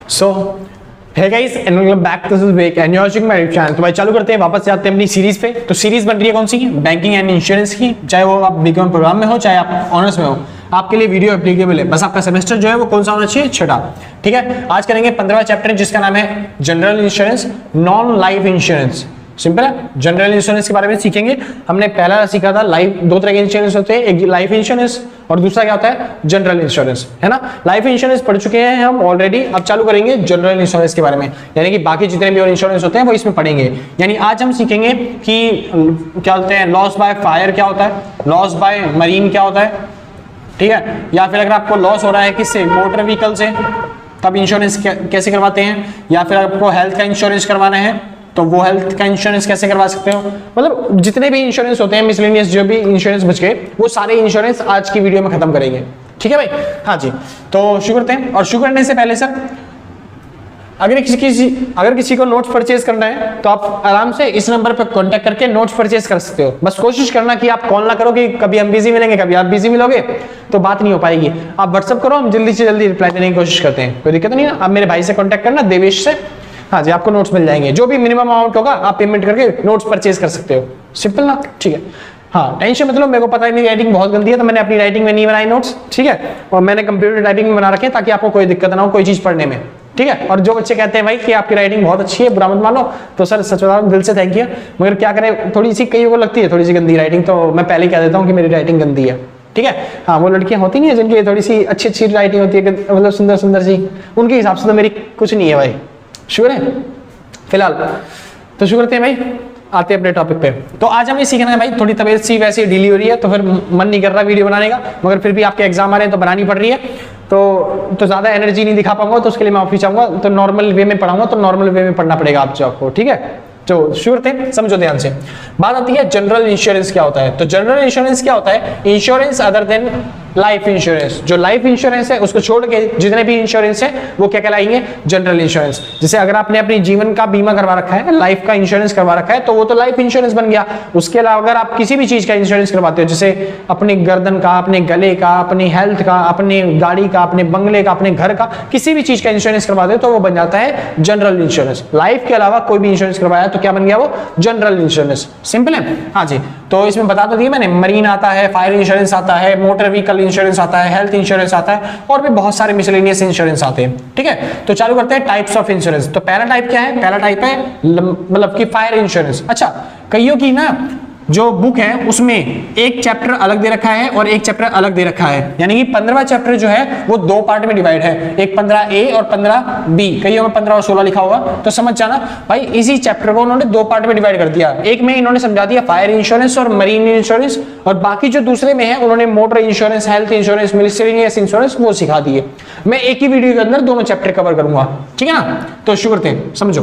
So hey guys and welcome back to this week and you're watching my YouTube channel। तो भाई चालू करते हैं, वापस से आते हैं अपनी सीरीज पे। तो सीरीज बन रही है कौन सी? बैंकिंग एंड इंश्योरेंस की। चाहे वो आप बीकॉम प्रोग्राम में हो, चाहे आप ऑनर्स में हो, आपके लिए वीडियो एप्लीकेबल है। बस आपका सेमेस्टर जो है वो कौन सा होना चाहिए? छठा। ठीक है, आज करेंगे 15वां चैप्टर जिसका नाम है general insurance, non life insurance. Simple है, जनरल इंश्योरेंस के बारे में सीखेंगे। हमने पहला सीखा था लाइफ, दो तरह के इंश्योरेंस होते हैं, एक लाइफ इंश्योरेंस और दूसरा क्या होता है? जनरल इंश्योरेंस, है ना। लाइफ इंश्योरेंस पढ़ चुके हैं हम ऑलरेडी। अब चालू करेंगे जनरल इंश्योरेंस के बारे में, यानी कि बाकी जितने भी और इंश्योरेंस होते हैं वो इसमें पढ़ेंगे। यानी आज हम सीखेंगे कि क्या बोलते हैं, लॉस बाय फायर क्या होता है, लॉस बाय मरीन क्या होता है, ठीक है। या फिर अगर आपको लॉस हो रहा है किससे, मोटर व्हीकल से, तब इंश्योरेंस कैसे करवाते हैं। या फिर आपको हेल्थ का इंश्योरेंस करवाना है तो वो हेल्थ का इंश्योरेंस कैसे करवा सकते हो। मतलब जितने भी इंश्योरेंस होते हैं, मिसलेनियस जो भी इंश्योरेंस बच गए, वो सारे इंश्योरेंस आज की वीडियो में खत्म करेंगे। ठीक है भाई, हाँ जी। तो शुरू करते हैं। और शुरू करने से पहले सर, अगर किसी को नोट्स परचेज करना है तो आप आराम से इस नंबर पर कांटेक्ट करके नोट्स परचेज कर सकते हो। बस कोशिश करना कि आप कॉल ना करो कि कभी हम बिजी मिलेंगे, कभी आप बिजी मिलोगे, तो बात नहीं हो पाएगी। आप व्हाट्सअप करो, हम जल्दी से जल्दी रिप्लाई देने की कोशिश करते हैं, कोई दिक्कत नहीं है। आप मेरे भाई से कॉन्टेक्ट करना, देवेश से, हाँ जी, आपको नोट्स मिल जाएंगे। जो भी मिनिमम अमाउंट होगा आप पेमेंट करके नोट्स परचेज कर सकते हो। सिंपल ना, ठीक है। हाँ, टेंशन मतलब, मेरे को पता है मेरी राइटिंग बहुत गंदी है, तो मैंने अपनी राइटिंग में नहीं बनाई नोट्स, ठीक है। और मैंने कंप्यूटर टाइपिंग में बना रखे ताकि आपको कोई दिक्कत ना हो कोई चीज पढ़ने में, ठीक है। और जो बच्चे कहते हैं भाई कि आपकी राइटिंग बहुत अच्छी है, बुरा मत मानो, तो सर सच बता रहा हूं, दिल से थैंक यू। मगर क्या करें, थोड़ी सी कईयों को लगती है थोड़ी सी गंदी राइटिंग, तो मैं पहले कह देता हूँ कि मेरी राइटिंग गंदी है, ठीक है। हाँ, वो लड़कियां होती नहीं है जिनकी थोड़ी सी अच्छी अच्छी राइटिंग होती है, मतलब सुंदर सुंदर सी, उनके हिसाब से तो मेरी कुछ नहीं है भाई। शुक्र है फिलहाल। तो शुरू करते हैं भाई, आते हैं अपने टॉपिक पे। तो आज हमें सीखना है भाई, थोड़ी तबीयत सी वैसे ढीली हो रही है, तो फिर मन नहीं कर रहा वीडियो बनाने का, मगर फिर भी आपके एग्जाम आ रहे हैं तो बनानी पड़ रही है। तो ज्यादा एनर्जी नहीं दिखा पाऊंगा, तो उसके लिए मैं ऑफिस आऊंगा, तो नॉर्मल वे में पढ़ाऊंगा, तो नॉर्मल वे में पढ़ना पड़ेगा आपको, ठीक है। तो शुरू करते हैं, समझो ध्यान से। बात आती है जनरल इंश्योरेंस क्या होता है। तो जनरल इंश्योरेंस क्या होता है? Insurance other than life insurance. जो लाइफ इंश्योरेंस है उसको छोड़ के जितने भी इंश्योरेंस है वो क्या कहलाएंगे? General insurance. जैसे अगर आपने अपनी जीवन का बीमा करवा रखा है, लाइफ का इंश्योरेंस करवा रखा है, तो वो तो लाइफ इंश्योरेंस बन गया। उसके अलावा अगर आप किसी भी चीज का इंश्योरेंस करवाते हो, जैसे अपने गर्दन का, अपने गले का, अपनी हेल्थ का, अपने गाड़ी का, अपने बंगले का, अपने घर का, किसी भी चीज का इंश्योरेंस करवाते हो तो वो बन जाता है जनरल इंश्योरेंस। लाइफ के अलावा कोई भी इंश्योरेंस करवाया तो क्या बन गया? वो जनरल इंश्योरेंस। सिंपल है, हाँ जी। तो इसमें बता तो दिया मैंने, मरीन आता है, फायर इंश्योरेंस आता है, मोटर व्हीकल इंश्योरेंस आता है, हेल्थ इंश्योरेंस आता है, और भी बहुत सारे मिसलेनियस इंश्योरेंस आते हैं, ठीक है। तो चालू करते हैं टाइप्स ऑफ इंश्योरेंस। तो पहला टाइप क्या है? पहला टाइप है मतलब कि फायर इंश्योरेंस। अच्छा, कईयों की ना जो बुक है उसमें एक चैप्टर अलग दे रखा है और एक चैप्टर अलग दे रखा है, यानी कि 15वां चैप्टर जो है वो दो पार्ट में डिवाइड है, एक 15A और 15B। कईयों में 15 और 16 लिखा होगा, तो समझ जाना भाई, इसी चैप्टर को उन्होंने दो पार्ट में डिवाइड कर दिया। एक में इन्होंने समझा दिया फायर इंश्योरेंस और मरीन इंश्योरेंस, और बाकी जो दूसरे में है उन्होंने motor insurance, health insurance, miscellaneous insurance वो सिखा दिए। मैं एक ही वीडियो के अंदर दोनों चैप्टर कवर करूंगा, ठीक है ना। तो शुरू करते हैं, समझो।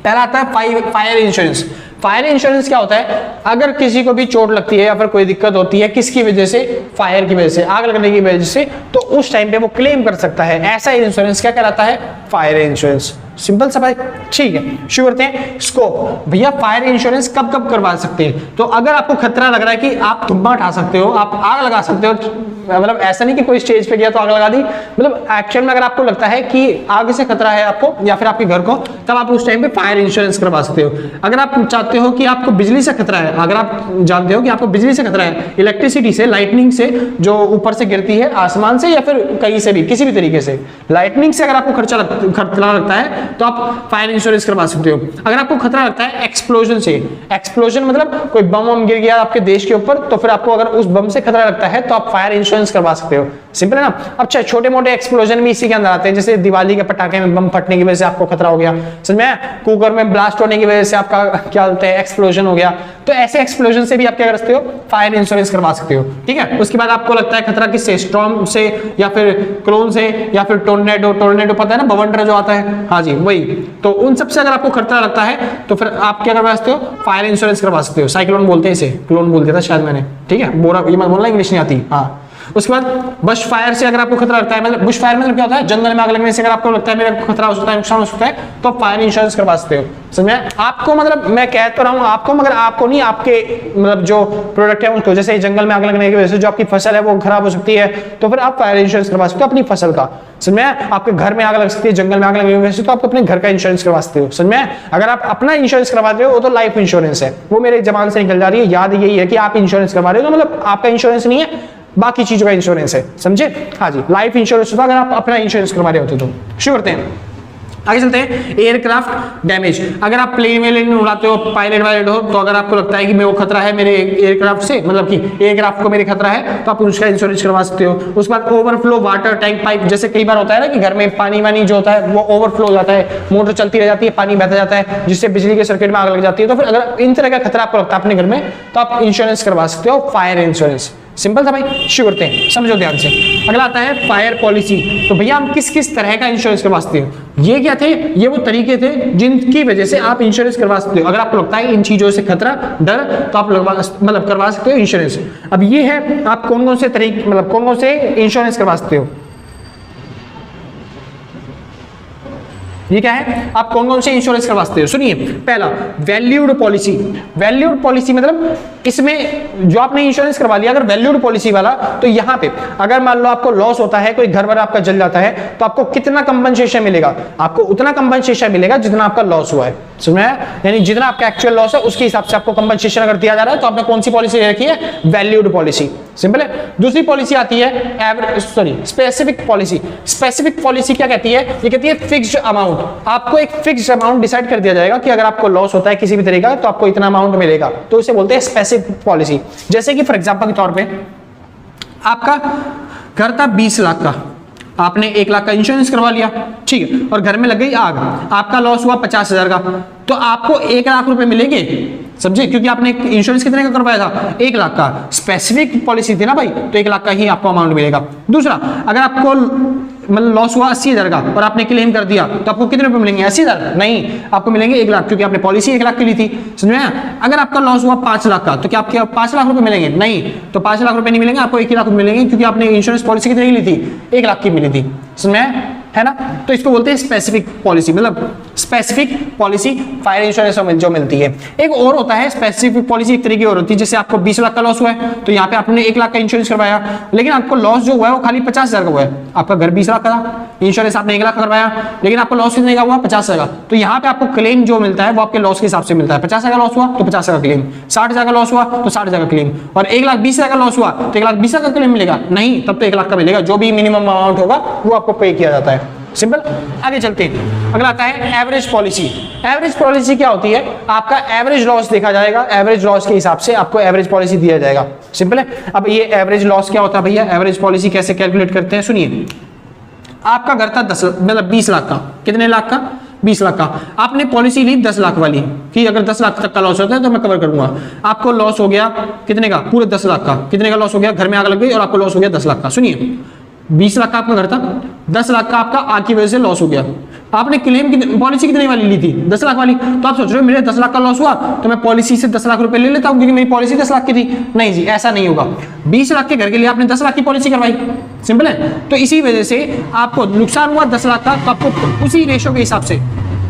पहला आता है फायर इंश्योरेंस। फायर इंश्योरेंस क्या होता है? अगर किसी को भी चोट लगती है या फिर कोई दिक्कत होती है, किसकी वजह से? फायर की वजह से, आग लगने की वजह से, तो उस टाइम पे वो क्लेम कर सकता है। ऐसा इंश्योरेंस क्या कहलाता है? Fire insurance. सिंपल सा भाई, ठीक है। शुरू करते हैं। स्कोप, भैया फायर इंश्योरेंस कब कब करवा सकते हैं? तो अगर आपको खतरा लग रहा है कि आप धुआं उठा सकते हो, आप आग लगा सकते हो, मतलब ऐसा नहीं कि कोई स्टेज पे गया तो आग लगा दी, मतलब एक्चुअल में अगर आपको लगता है कि आग से खतरा है आपको या फिर आपके घर को, तब आप उस टाइम पे फायर इंश्योरेंस करवा सकते हो। अगर आप चाहते हो कि आपको बिजली से खतरा है, अगर आप जानते हो कि आपको बिजली से खतरा है, इलेक्ट्रिसिटी से, लाइटनिंग से, जो ऊपर से गिरती है आसमान से या फिर कहीं से भी, किसी भी तरीके से, लाइटनिंग से अगर आपको खतरा लगता है तो आप फायर इंश्योरेंस करवा सकते हो। अगर आपको खतरा लगता है एक्सप्लोजन से, एक्सप्लोजन मतलब कोई बम गिर गया आपके देश के ऊपर, तो फिर आपको अगर उस बम से खतरा लगता है तो आप फायर इंश्योरेंस करवा सकते हो। सिंपल है ना। अब चाहे छोटे मोटे एक्सप्लोजन भी इसी के अंदर आते हैं, जैसे दिवाली के पटाखे में बम फटने की वजह से आपको खतरा हो गया, समझ में? कुकर में ब्लास्ट होने की वजह से आपका क्या बोलते हैं, एक्सप्लोजन हो गया, तो ऐसे एक्सप्लोजन से भी आप क्या कर सकते हो? फायर इंश्योरेंस करवा सकते हो, ठीक है। उसके बाद आपको लगता है खतरा किससे? स्टॉर्म से या फिर क्लोन से या फिर टोर्नेडो, टोर्नेडो पता है ना, बवंडर जो आता है, हाँ जी वही। तो उन सबसे अगर आपको खतरा लगता है तो फिर आप क्या करवा सकते हो? फायर इंश्योरेंस करवा सकते हो। साइक्लोन बोलते हैं इसे, क्लोन बोल दिया था शायद मैंने, ठीक है। बोरा ये मत बोलना, इंग्लिश नहीं आती, हाँ। उसके बाद बुश फायर से अगर आपको खतरा लगता है, मतलब बुश फायर मतलब क्या होता है? जंगल में आग लगने से अगर आपको लगता है मेरे को खतरा हो सकता है, नुकसान हो सकता है, तो फायर इंश्योरेंस करवा सकते हो। समझ में? आपको मतलब मैं कह तो रहा हूं आपको, मगर आपको नहीं, आपके मतलब जो प्रोडक्ट है उनको, जैसे जंगल में आग लगने की वजह से जो आपकी फसल है वो खराब हो सकती है, तो फिर आप फायर इंश्योरेंस करवा सकते हो अपनी फसल का। समझ में? आपके घर में आग लग सकती है, जंगल में आग लगने की वजह से, तो आप अपने घर का इंश्योरेंस करवा सकते हो। समझ में? अगर आप अपना इंश्योरेंस करवा रहे हो वो तो लाइफ इंश्योरेंस है, वो मेरे जबान से निकल जा रही है, याद यही है कि आप इंश्योरेंस करवा रहे हो तो मतलब आपका इंश्योरेंस नहीं है, बाकी चीजों का इंश्योरेंस है। समझे? हाँ जी, लाइफ इंश्योरेंस होता अगर आप अपना इंश्योरेंस करवा रहे होते तो। शुरू करते हैं, आगे चलते हैं। एयरक्राफ्ट डैमेज, अगर आप प्लेन वेलेन उड़ाते हो, पायलट वायलट हो, तो अगर आपको लगता है कि मेरे को खतरा है मेरे एयरक्राफ्ट से, मतलब कि एयरक्राफ्ट को मेरे खतरा है, तो आप उसका इंश्योरेंस करवा सकते हो। उसके बाद ओवरफ्लो वाटर टैंक पाइप, जैसे कई बार होता है ना कि घर में पानी वानी जो होता है वो ओवरफ्लो हो जाता है, मोटर चलती रह जाती है, पानी बहता जाता है, जिससे बिजली के सर्किट में आग लग जाती है, तो फिर अगर इन तरह का खतरा आपको लगता है अपने घर में, तो आप इंश्योरेंस करवा सकते हो, फायर इंश्योरेंस। सिंपल था भाई, शुरू करते हैं, समझो ध्यान से। अगला आता है फायर पॉलिसी। तो भैया हम किस किस तरह का इंश्योरेंस करवा सकते हैं? ये क्या थे? ये वो तरीके थे जिनकी वजह से आप इंश्योरेंस करवा सकते हो। अगर आपको लगता है इन चीजों से खतरा, डर, तो आप मतलब करवा सकते हो इंश्योरेंस। अब ये है आप कौन कौन से तरीके, मतलब कौन कौन से इंश्योरेंस करवा सकते हो। ये क्या है? आप कौन कौन से इंश्योरेंस करवा सकते हो? सुनिए, पहला वैल्यूड पॉलिसी। वैल्यूड पॉलिसी मतलब इसमें जो आपने इंश्योरेंस करवा लिया, अगर वैल्यूड पॉलिसी वाला, तो यहाँ पे अगर मान लो आपको लॉस होता है, कोई घर वर आपका जल जाता है, तो आपको कितना कंपनसेशन मिलेगा? आपको उतना कंपनसेशन मिलेगा जितना आपका लॉस हुआ है। समझ में? यानी जितना आपका एक्चुअल लॉस है उसके हिसाब से आपको कंपनसेशन अगर दिया जा रहा है, तो आपने कौन सी पॉलिसी ले रखी है? Valued policy. सिंपल है। दूसरी पॉलिसी आती है स्पेसिफिक पॉलिसी। स्पेसिफिक पॉलिसी क्या कहती है? ये कहती है फिक्स्ड अमाउंट। आपको एक फिक्स्ड अमाउंट डिसाइड कर दिया जाएगा कि अगर आपको लॉस होता है किसी भी तरीका तो आपको इतना अमाउंट मिलेगा, तो इसे बोलते हैं स्पेसिफिक पॉलिसी। जैसे कि फॉर एग्जांपल के तौर पे आपका घर था 20 लाख का, आपने 1 लाख का इंश्योरेंस करवा लिया, ठीक है, और घर में लग गई आग, आपका लॉस हुआ 50,000 का, तो आपको 1 लाख रुपए मिलेंगे। समझे? क्योंकि आपने इंश्योरेंस कितने का करवाया था? 1 लाख का। स्पेसिफिक पॉलिसी थी ना भाई, तो 1 लाख का ही आपको अमाउंट मिलेगा। दूसरा, अगर आपको मतलब लॉस हुआ 80,000 का और आपने क्लेम कर दिया, तो आपको कितने रुपए मिलेंगे? 80,000 नहीं, आपको मिलेंगे 1 लाख, क्योंकि आपने पॉलिसी 1 लाख की ली थी। समझ में आया? अगर आपका लॉस हुआ 5 लाख का, तो क्या आपके 5 लाख रुपए मिलेंगे? नहीं, तो 5 लाख रुपए नहीं मिलेंगे, आपको 1 लाख रुपए मिलेंगे, क्योंकि आपने इंश्योरेंस पॉलिसी कितने की ली थी? 1 लाख की मिली थी। समझ में आया? है ना? तो इसको बोलते हैं स्पेसिफिक पॉलिसी, मतलब स्पेसिफिक पॉलिसी फायर इंश्योरेंस जो मिलती है। एक और होता है स्पेसिफिक पॉलिसी, एक तरीके और होती है, जैसे आपको 20 लाख का लॉस हुआ है, तो यहाँ पे आपने 1 लाख का इंश्योरेंस करवाया, लेकिन आपको लॉस जो हुआ है वो खाली 50,000 का हुआ है। आपका घर 20 लाख का था, इंश्योरेंस आपने 1 लाख का करवाया, लेकिन आपको लॉस कितने का हुआ? 50,000 का। तो यहाँ पे आपको क्लेम जो मिलता है वो आपके लॉस के हिसाब से मिलता है। 50,000 का लॉस हुआ तो 50,000 का क्लेम, 60,000 का लॉस हुआ तो 60,000 का क्लेम, और 1,20,000 का लॉस हुआ तो 1,20,000 का क्लेम मिलेगा? नहीं, तब तो 1 लाख का मिलेगा। जो भी मिनिमम अमाउंट होगा वो आपको पे किया जाता है। सिंपल। आगे चलते हैं, अगला आता है एवरेज पॉलिसी। एवरेज पॉलिसी क्या होती है? आपका एवरेज लॉस देखा जाएगा, एवरेज लॉस के हिसाब से आपको एवरेज पॉलिसी दिया जाएगा। सिंपल है। अब ये एवरेज लॉस क्या होता है भैया? एवरेज पॉलिसी कैसे कैलकुलेट करते हैं? सुनिए, आपका घर था 20 लाख का। कितने लाख का? 20 लाख का। आपने पॉलिसी ली 10 लाख वाली कि अगर 10 लाख तक का लॉस होता है तो मैं कवर करूंगा। आपको लॉस हो गया कितने का? पूरे 10 लाख का। कितने का लॉस हो गया? घर में आग लग गई और आपको लॉस हो गया 10 लाख का। सुनिए, 20 लाख का आपका घर था, 10 लाख का आपका आग की वजह से लॉस हो गया। आपने क्लेम की पॉलिसी कितने वाली ली थी? 10 लाख वाली। तो आप सोच रहे हो मेरे 10 लाख का लॉस हुआ तो मैं पॉलिसी से 10 लाख रुपए ले लेता हूं क्योंकि मेरी पॉलिसी 10 लाख की थी। नहीं जी, ऐसा नहीं होगा। 20 लाख के घर के लिए आपने 10 लाख की पॉलिसी करवाई। सिंपल है। तो इसी वजह से आपको नुकसान हुआ 10 लाख का, तो आपको उसी रेशो के हिसाब से,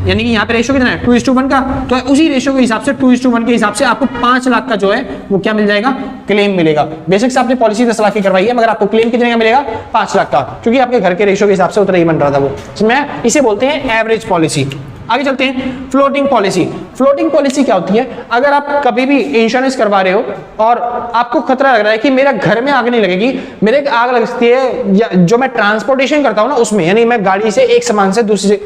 यानी कि यहाँ पे रेशो कितना है? 2:1 का, तो उसी रेशो के हिसाब से 2:1 के हिसाब से आपको 5 लाख का जो है वो क्या मिल जाएगा? क्लेम मिलेगा। बेशक से आपने पॉलिसी 10 लाख की करवाई है, मगर आपको क्लेम कितने का मिलेगा? 5 लाख का, क्योंकि आपके घर के रेशो के हिसाब से उतना ही बन रहा था वो। मैं इसे बोलते हैं एवरेज पॉलिसी। आगे चलते हैं, फ्लोटिंग पॉलिसी। फ्लोटिंग पॉलिसी क्या होती है? अगर आप कभी भी इंश्योरेंस करवा रहे हो और आपको खतरा लग रहा है कि मेरा घर में आग नहीं लगेगी, मेरे आग लग सकती है या जो मैं ट्रांसपोर्टेशन करता हूं ना उसमें, यानी मैं गाड़ी से एक सामान से दूसरी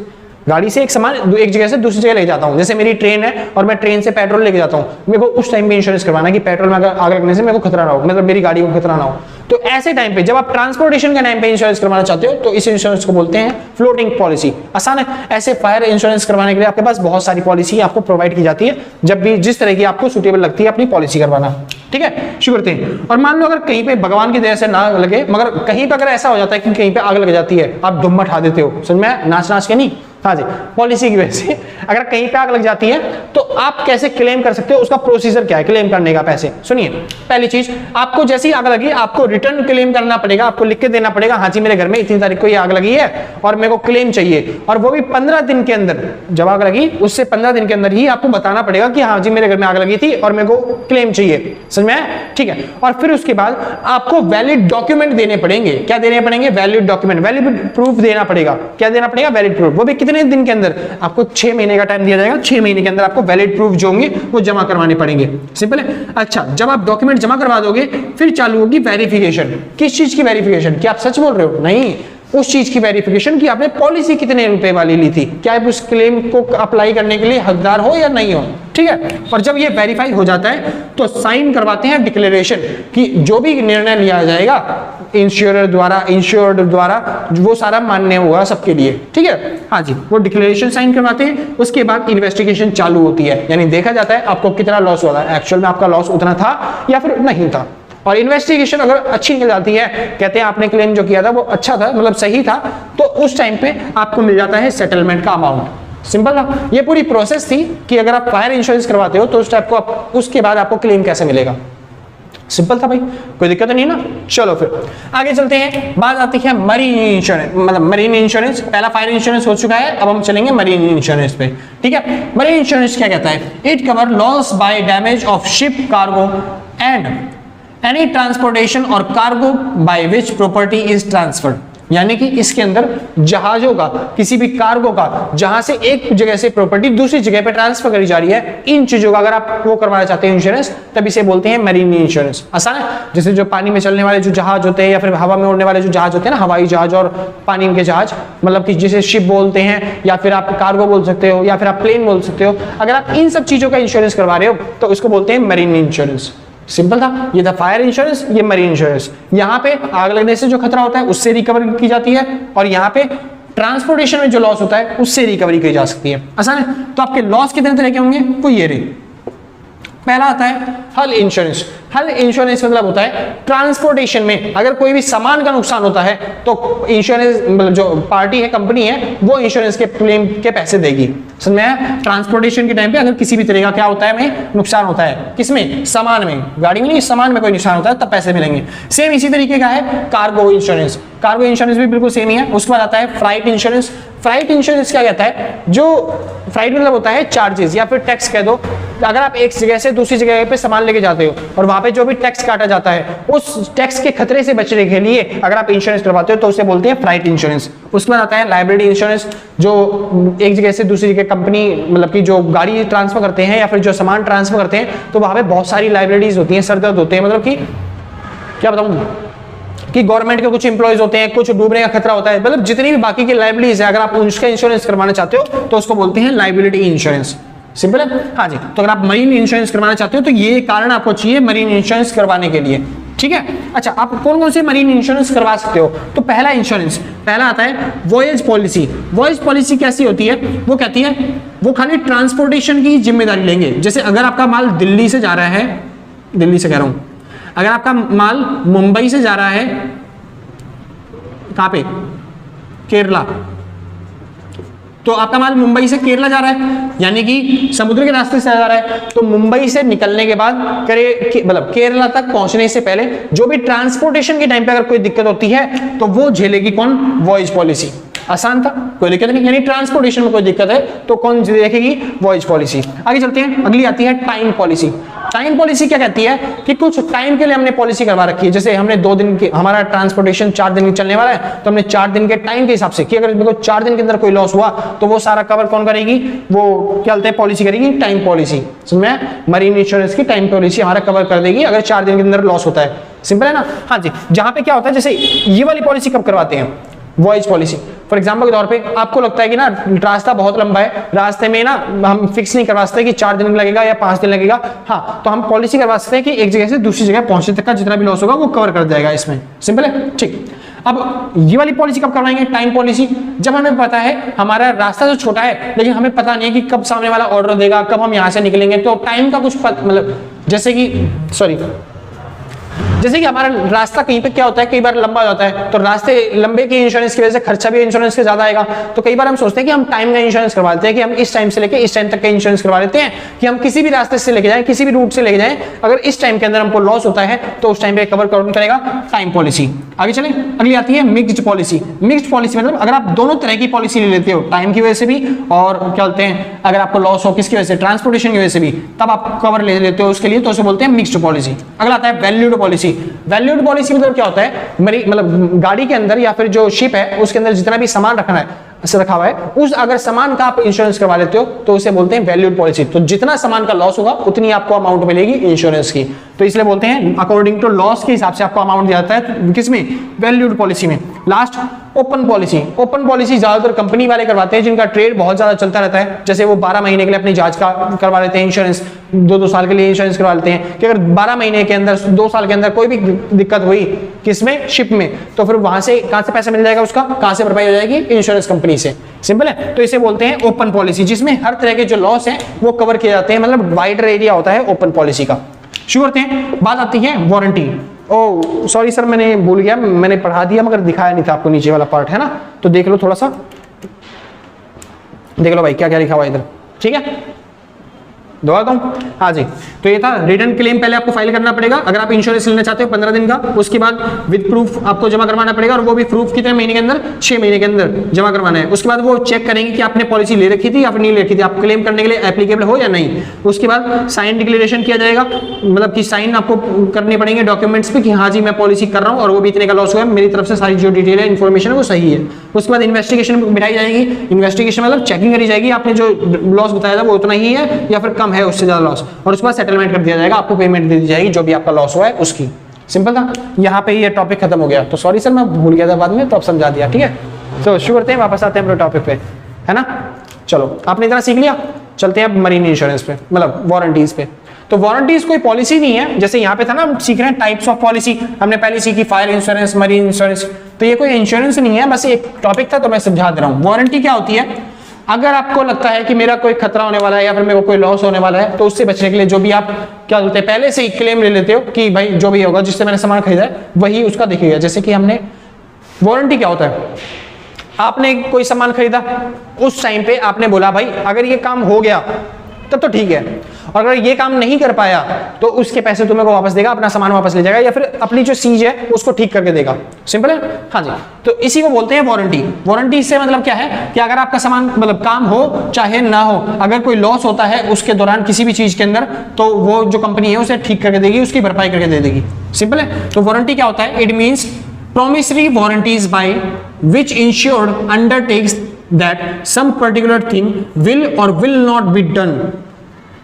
गाड़ी से एक सामान एक जगह से दूसरी जगह ले जाता हूं, जैसे मेरी ट्रेन है और मैं ट्रेन से पेट्रोल लेके जाता हूं, मेरे को उस टाइम पे इंश्योरेंस करवाना है कि पेट्रोल में अगर आग लगने से मेरे को खतरा ना हो, मतलब मेरी गाड़ी को खतरा ना हो। तो ऐसे टाइम पे जब आप ट्रांसपोर्टेशन के टाइम पे इंश्योरेंस करवाना चाहते हो तो इस इंश्योरेंस को बोलते हैं फ्लोटिंग पॉलिसी। आसान है। ऐसे फायर इंश्योरेंस करवाने के लिए आपके पास बहुत सारी पॉलिसी आपको प्रोवाइड की जाती है, जब भी जिस तरह की आपको सुटेबल लगती है अपनी पॉलिसी करवाना। ठीक है, शुरू करते हैं। और मान लो अगर कहीं पे भगवान की दया से ना लगे, मगर कहीं पे अगर ऐसा हो जाता है कि कहीं पे आग लग जाती है, आप धुम मचा देते हो, समझ में? नाच नाच के नहीं, हाँ जी, पॉलिसी की वजह से अगर कहीं पे आग लग जाती है तो आप कैसे क्लेम कर सकते हो, उसका प्रोसीजर क्या है क्लेम करने का। पैसे सुनिए, पहली चीज, आपको जैसे ही आग लगी आपको रिटर्न क्लेम करना पड़ेगा, आपको लिख के देना पड़ेगा, हाँ जी मेरे घर में इतनी तारीख को ये आग लगी है और मेरे को क्लेम चाहिए, और वो भी 15 दिन के अंदर। जब आग लगी उससे 15 दिन के अंदर ही आपको बताना पड़ेगा कि हाँ जी मेरे घर में आग लगी थी और मेरे को क्लेम चाहिए। समझ में आया? ठीक है। और फिर उसके बाद आपको वैलिड डॉक्यूमेंट देने पड़ेंगे। क्या देने पड़ेंगे? वैलिड डॉक्यूमेंट, वैलिड प्रूफ देना पड़ेगा। क्या देना पड़ेगा? Valid proof. वो भी कितने दिन के अंदर? आपको 6 महीने का टाइम दिया जाएगा। 6 महीने के अंदर आपको वैलिड प्रूफ जो होंगे वो जमा करवाने पड़ेंगे। सिंपल है। अच्छा, जब आप डॉक्यूमेंट जमा करवा दोगे फिर चालू होगी वेरिफिकेशन। किस चीज की वेरिफिकेशन? क्या आप सच बोल रहे हो? नहीं, उस चीज की वेरिफिकेशन कि आपने पॉलिसी कितने रुपए वाली ली थी, क्या आप उस क्लेम को अप्लाई करने के लिए हकदार हो या नहीं हो। ठीक है। और जब ये वेरीफाई हो जाता है तो साइन करवाते हैं डिक्लेरेशन कि जो भी निर्णय लिया जाएगा इंश्योर्ड द्वारा वो सारा मान्य हुआ सबके लिए। ठीक है। हाँ जी, वो डिक्लेरेशन साइन करवाते हैं। उसके बाद इन्वेस्टिगेशन चालू होती है, यानी देखा जाता है आपको कितना लॉस हुआ है, एक्चुअल में आपका लॉस उतना था या फिर नहीं था। और इन्वेस्टिगेशन अगर अच्छी निकल जाती है, कहते हैं आपने क्लेम जो किया था वो अच्छा था, मतलब सही था, तो उस टाइम पे आपको मिल जाता है सेटलमेंट का अमाउंट। सिंपल था। ये पूरी प्रोसेस थी कि अगर आप फायर इंश्योरेंस करवाते हो तो उस टाइप को उसके बाद आपको क्लेम कैसे मिलेगा। सिंपल था भाई, कोई दिक्कत नहीं ना। चलो फिर आगे चलते हैं। बात आती है मरीन इंश्योरेंस, मतलब मरीन इंश्योरेंस। पहला फायर इंश्योरेंस हो चुका है, अब हम चलेंगे मरीन इंश्योरेंस पे। ठीक है। मरीन इंश्योरेंस क्या कहता है? It cover loss by damage of ship, cargo and any transportation और cargo by which property is transferred. यानी कि इसके अंदर जहाजों का, किसी भी कार्गो का, जहां से एक जगह से प्रॉपर्टी दूसरी जगह पे ट्रांसफर करी जा रही है, इन चीजों का अगर आप वो करवाना चाहते हैं इंश्योरेंस, तब इसे बोलते हैं मरीन इंश्योरेंस। आसान है। जैसे जो पानी में चलने वाले जो जहाज होते हैं या फिर हवा में उड़ने वाले जो जहाज होते हैं ना, हवाई जहाज और पानी के जहाज, मतलब कि जिसे शिप बोलते हैं या फिर आप कार्गो बोल सकते हो या फिर आप प्लेन बोल सकते हो, अगर आप इन सब चीजों का इंश्योरेंस करवा रहे हो तो उसको बोलते हैं मरीन इंश्योरेंस। सिंपल था। ये था फायर इंश्योरेंस, ये मरीन इंश्योरेंस। यहाँ पे आग लगने से जो खतरा होता है उससे रिकवर की जाती है, और यहाँ पे ट्रांसपोर्टेशन में जो लॉस होता है उससे रिकवरी की जा सकती है। आसान है। तो आपके लॉस कितने तरह के होंगे? वो ये रहे। पहला आता है हल इंश्योरेंस। हल इंश्योरेंस मतलब होता है ट्रांसपोर्टेशन में अगर कोई भी सामान का नुकसान होता है तो इंश्योरेंस, मतलब जो पार्टी है, कंपनी है, वो इंश्योरेंस के क्लेम के पैसे देगी। समझ में आया? ट्रांसपोर्टेशन के टाइम पे अगर किसी भी तरह का क्या होता है, हमें नुकसान होता है, किसमें? सामान में, गाड़ी में नहीं, सामान में कोई नुकसान होता है तब पैसे मिलेंगे। सेम इसी तरीके का है कार्गो इंश्योरेंस। कार्गो इंश्योरेंस भी बिल्कुल सेम ही है। उसके बाद आता है फ्लाइट इंश्योरेंस। फ्लाइट इंश्योरेंस क्या कहता है? जो फ्लाइट मतलब होता है चार्जेस या फिर टैक्स कह दो। अगर आप एक जगह से दूसरी जगह पे सामान लेके जाते हो और वहां पे जो भी टैक्स काटा जाता है, उस टैक्स के खतरे से बचने के लिए अगर आप इंश्योरेंस करवाते हो तो उसे बोलते हैं फ्लाइट इंश्योरेंस। उसके बाद आता है लायबिलिटी इंश्योरेंस। जो एक जगह से दूसरी जगह कंपनी, मतलब कि जो गाड़ी ट्रांसफर करते हैं या फिर जो सामान ट्रांसफर करते हैं, तो वहां पे बहुत सारी लायबिलिटीज होती हैं, सरदर्द होते हैं। मतलब कि क्या बताऊं कि गवर्नमेंट के कुछ एम्प्लॉयज होते हैं, कुछ डूबने का खतरा होता है, मतलब जितनी भी बाकी की लायबिलिटीज है, अगर आप उसका इंश्योरेंस करवाना चाहते हो तो उसको बोलते हैं लायबिलिटी इंश्योरेंस। सिंपल है। हाँ जी। तो अगर आप मरीन इंश्योरेंस करवाना चाहते हो तो ये कारण आपको चाहिए मरीन इंश्योरेंस करवाने के लिए। ठीक है। अच्छा, आप कौन कौन से मरीन इंश्योरेंस करवा सकते हो? तो पहला इंश्योरेंस, पहला आता है वॉयज पॉलिसी। वॉयज पॉलिसी कैसी होती है? वो कहती है वो खाली ट्रांसपोर्टेशन की जिम्मेदारी लेंगे। जैसे अगर आपका माल दिल्ली से जा रहा है, दिल्ली से कह रहा हूं, अगर आपका माल मुंबई से जा रहा है, कहां पे? केरला, तो आपका माल मुंबई से केरला जा रहा है, यानी कि समुद्र के रास्ते से जा रहा है, तो मुंबई से निकलने के बाद मतलब केरला तक पहुंचने से पहले जो भी ट्रांसपोर्टेशन के टाइम पे अगर कोई दिक्कत होती है तो वो झेलेगी कौन? Voyage policy. आसान था, कोई दिक्कत नहीं। यानी ट्रांसपोर्टेशन में कोई दिक्कत है तो कौन देखेगी? Voyage policy. आगे चलते हैं, अगली आती है टाइम पॉलिसी। टाइम पॉलिसी क्या कहती है कि कुछ टाइम के लिए हमने पॉलिसी करवा रखी है। जैसे हमने 2 दिन के, हमारा ट्रांसपोर्टेशन 4 दिन चलने वाला है, तो हमने 4 दिन के टाइम के हिसाब से कि अगर मेरे को 4 दिन के अंदर कोई लॉस हुआ तो वो सारा कवर कौन करेगी? वो क्या बोलते हैं, पॉलिसी करेगी, टाइम पॉलिसी। समझ में? मरीन इंश्योरेंस की टाइम पॉलिसी हमारा कवर कर देगी अगर 4 दिन के अंदर लॉस होता है। सिंपल है ना। हाँ जी। जहां पे क्या होता है, जैसे ये वाली पॉलिसी कब करवाते हैं? Voice policy. फॉर एग्जांपल के तौर पे आपको लगता है कि ना रास्ता बहुत लंबा है, रास्ते में ना हम फिक्स नहीं करवा सकते कि 4 दिन लगेगा या 5 दिन लगेगा, हाँ, तो हम पॉलिसी करवा सकते हैं कि एक जगह से दूसरी जगह पहुंचने तक का जितना भी लॉस होगा वो कवर कर जाएगा इसमें। सिंपल है। ठीक। अब ये वाली पॉलिसी कब करवाएंगे? Time policy. जब हमें पता है हमारा रास्ता तो छोटा है लेकिन हमें पता नहीं है कि कब सामने वाला ऑर्डर देगा, कब हम यहां से निकलेंगे, तो टाइम का कुछ मतलब जैसे कि जैसे कि हमारा रास्ता कहीं पे क्या होता है, कई बार लंबा होता है, तो रास्ते लंबे के इंश्योरेंस की वजह से खर्चा भी इंश्योरेंस के ज्यादा आएगा। तो कई बार हम सोचते हैं कि हम टाइम का इंश्योरेंस करवा लेते हैं, कि हम इस टाइम से लेके इस टाइम तक का इंश्योरेंस करवा लेते हैं, कि हम किसी भी रास्ते से लेके जाएं, किसी भी रूट से लेके जाएं, अगर इस टाइम के अंदर हमको लॉस होता है तो उस टाइम पे कवर कौन करेगा, टाइम पॉलिसी। आगे चलें, अगली आती है मिक्स्ड पॉलिसी। मिक्स्ड पॉलिसी मतलब अगर आप दोनों तरह की पॉलिसी ले लेते हो, टाइम की वजह से भी और क्या बोलते हैं अगर आपको लॉस हो किसकी वजह से, ट्रांसपोर्टेशन की वजह से भी, तब आप कवर ले लेते हो उसके लिए, तो उसे बोलते हैं मिक्स्ड पॉलिसी। अगला आता है वैल्यूड पॉलिसी। वैल्यूड पॉलिसी मतलब क्या होता है, मेरी मतलब गाड़ी के अंदर या फिर जो शिप है उसके अंदर जितना भी सामान रखना है रखा हुआ है, उस अगर सामान का आप इंश्योरेंस करवा लेते हो तो उसे बोलते हैं वैल्यूड पॉलिसी। तो जितना सामान का लॉस होगा उतनी आपको अमाउंट मिलेगी इंश्योरेंस की, तो इसलिए बोलते हैं अकॉर्डिंग टू लॉस के हिसाब से आपको अमाउंट दिया जाता है किसमें, वैल्यूड पॉलिसी में। Last open policy. Open policy ज्यादातर कंपनी वाले करवाते हैं जिनका ट्रेड बहुत ज्यादा चलता रहता है, जैसे वो 12 महीने के लिए अपनी जहाज का करवा लेते हैं इंश्योरेंस, 2-2 साल के लिए इंश्योरेंस करवा लेते हैं कि अगर 12 महीने के अंदर 2 साल के अंदर कोई भी दिक्कत हुई किसमें, शिप में, तो फिर वहां से कहां से पैसा मिल जाएगा, उसका कहां से भरपाई हो जाएगी, इंश्योरेंस कंपनी से। सिंपल है, तो इसे बोलते हैं ओपन पॉलिसी, जिसमें हर तरह के जो लॉस है वो कवर किए जाते हैं, मतलब वाइडर एरिया होता है ओपन पॉलिसी का। शुरू करते हैं, बात आती है वारंटी। ओ सॉरी सर, मैंने भूल गया, मैंने पढ़ा दिया मगर दिखाया नहीं था आपको, नीचे वाला पार्ट है ना, तो देख लो थोड़ा सा, देख लो भाई क्या क्या लिखा हुआ इधर, ठीक है, दोबारा दूं, हाँ जी। तो ये था रिटर्न क्लेम पहले आपको फाइल करना पड़ेगा अगर आप इंश्योरेंस लेना चाहते हो 15 दिन का, उसके बाद विद प्रूफ आपको जमा करवाना पड़ेगा, और वो भी प्रूफ कितने महीने के अंदर, 6 महीने के अंदर जमा करवाना है। उसके बाद वो चेक करेंगे कि आपने पॉलिसी ले रखी थी या फिर नहीं ले रखी थी, आप क्लेम करने के लिए एप्लीकेबल हो या नहीं। उसके बाद साइन डिक्लेरेशन किया जाएगा, मतलब कि साइन आपको करने पड़ेंगे डॉक्यूमेंट्स पे कि हाँ जी मैं पॉलिसी कर रहा हूँ और वो भी इतने का लॉस हुआ है, मेरी तरफ से सारी जो डिटेल है, इन्फॉर्मेशन है वो सही है। उसके बाद इन्वेस्टिगेशन बिठाई जाएगी, इन्वेस्टिगेशन मतलब चेकिंग करी जाएगी आपने जो लॉस बताया था वो उतना ही है या फिर कम है उससे ज्यादा लॉस, और उसके बाद सेटलमेंट कर दिया जाएगा, आपको पेमेंट दे दी जाएगी जो भी आपका लॉस हुआ है उसकी। सिंपल था, यहाँ पे ये टॉपिक खत्म हो गया। तो सॉरी सर मैं भूल गया था बाद में, तो अब समझा दिया, ठीक है। तो शुरू करते हैं, वापस आते हैं अपने टॉपिक पे, है ना। चलो आपने इतना सीख लिया, चलते हैं अब मरीन इंश्योरेंस पे, मतलब वारंटीज पे। तो वारंटीज कोई पॉलिसी नहीं है, जैसे यहाँ पे था ना हम सीख रहे हैं टाइप्स ऑफ पॉलिसी, हमने पहले सीखी फायर इंश्योरेंस, मरीन इंश्योरेंस, तो ये कोई इंश्योरेंस नहीं है, बस एक टॉपिक था तो मैं समझा दे रहा हूँ। वारंटी क्या होती है, अगर आपको लगता है कि मेरा कोई खतरा होने वाला है या फिर मेरे को कोई लॉस होने वाला है, तो उससे बचने के लिए जो भी आप क्या बोलते हैं पहले से ही क्लेम ले लेते हो कि भाई जो भी होगा जिससे मैंने सामान खरीदा है वही उसका देखिएगा। जैसे कि हमने वारंटी क्या होता है, आपने कोई सामान खरीदा, उस टाइम पे आपने बोला भाई अगर ये काम हो गया तब तो ठीक है, और अगर ये काम नहीं कर पाया तो उसके पैसे तुम्हें को वापस देगा, अपना सामान वापस ले जाएगा या फिर अपनी जो चीज है उसको ठीक करके देगा। सिंपल है, हाँ जी। तो इसी को बोलते हैं वारंटी। वारंटी से मतलब क्या है कि अगर आपका सामान मतलब काम हो चाहे ना हो, अगर कोई लॉस होता है उसके दौरान किसी भी चीज के अंदर, तो वो जो कंपनी है उसे ठीक करके देगी, उसकी भरपाई करके दे देगी। सिंपल है। तो वारंटी क्या होता है, it means promissory warranties by which insured undertakes that some particular thing will or will not be done